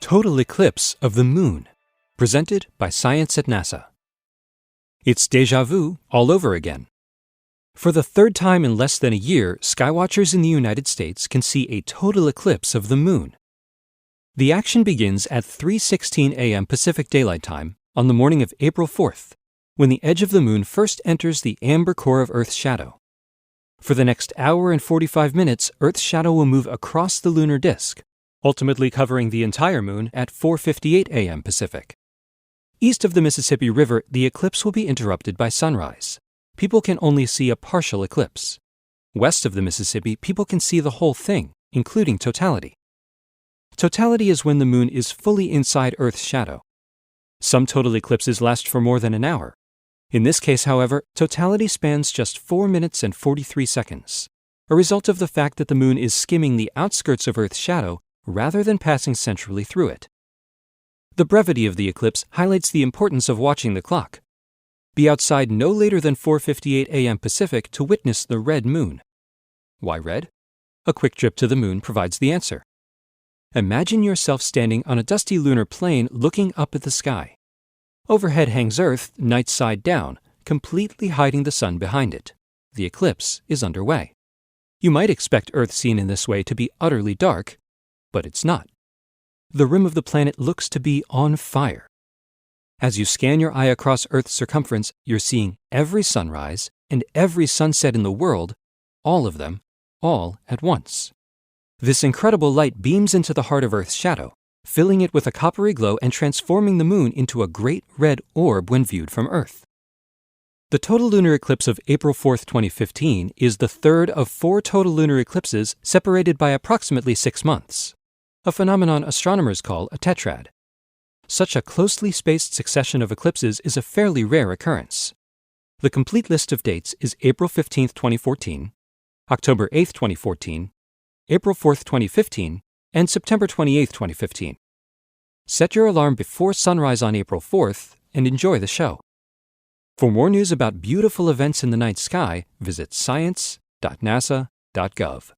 Total eclipse of the moon, presented by Science at NASA. It's déjà vu all over again. For the third time in less than a year, skywatchers in the United States can see a total eclipse of the moon. The action begins at 3:16 a.m. Pacific Daylight Time on the morning of April 4th, when the edge of the moon first enters the amber core of Earth's shadow. For the next hour and 45 minutes, Earth's shadow will move across the lunar disk, ultimately covering the entire moon at 4:58 a.m. Pacific. East of the Mississippi River, the eclipse will be interrupted by sunrise. People can only see a partial eclipse. West of the Mississippi, people can see the whole thing, including totality. Totality is when the moon is fully inside Earth's shadow. Some total eclipses last for more than an hour. In this case, however, totality spans just 4 minutes and 43 seconds, a result of the fact that the moon is skimming the outskirts of Earth's shadow rather than passing centrally through it. The brevity of the eclipse highlights the importance of watching the clock. Be outside no later than 4:58 a.m. Pacific to witness the red moon. Why red? A quick trip to the moon provides the answer. Imagine yourself standing on a dusty lunar plain looking up at the sky. Overhead hangs Earth, night side down, completely hiding the sun behind it. The eclipse is underway. You might expect Earth seen in this way to be utterly dark, but it's not. The rim of the planet looks to be on fire. As you scan your eye across Earth's circumference, you're seeing every sunrise and every sunset in the world, all of them, all at once. This incredible light beams into the heart of Earth's shadow, filling it with a coppery glow and transforming the moon into a great red orb when viewed from Earth. The total lunar eclipse of April 4th, 2015 is the third of 4 total lunar eclipses separated by approximately 6 months, a phenomenon astronomers call a tetrad. Such a closely spaced succession of eclipses is a fairly rare occurrence. The complete list of dates is April 15th, 2014, October 8th, 2014, April 4th, 2015, and September 28th, 2015. Set your alarm before sunrise on April 4th and enjoy the show. For more news about beautiful events in the night sky, visit science.nasa.gov.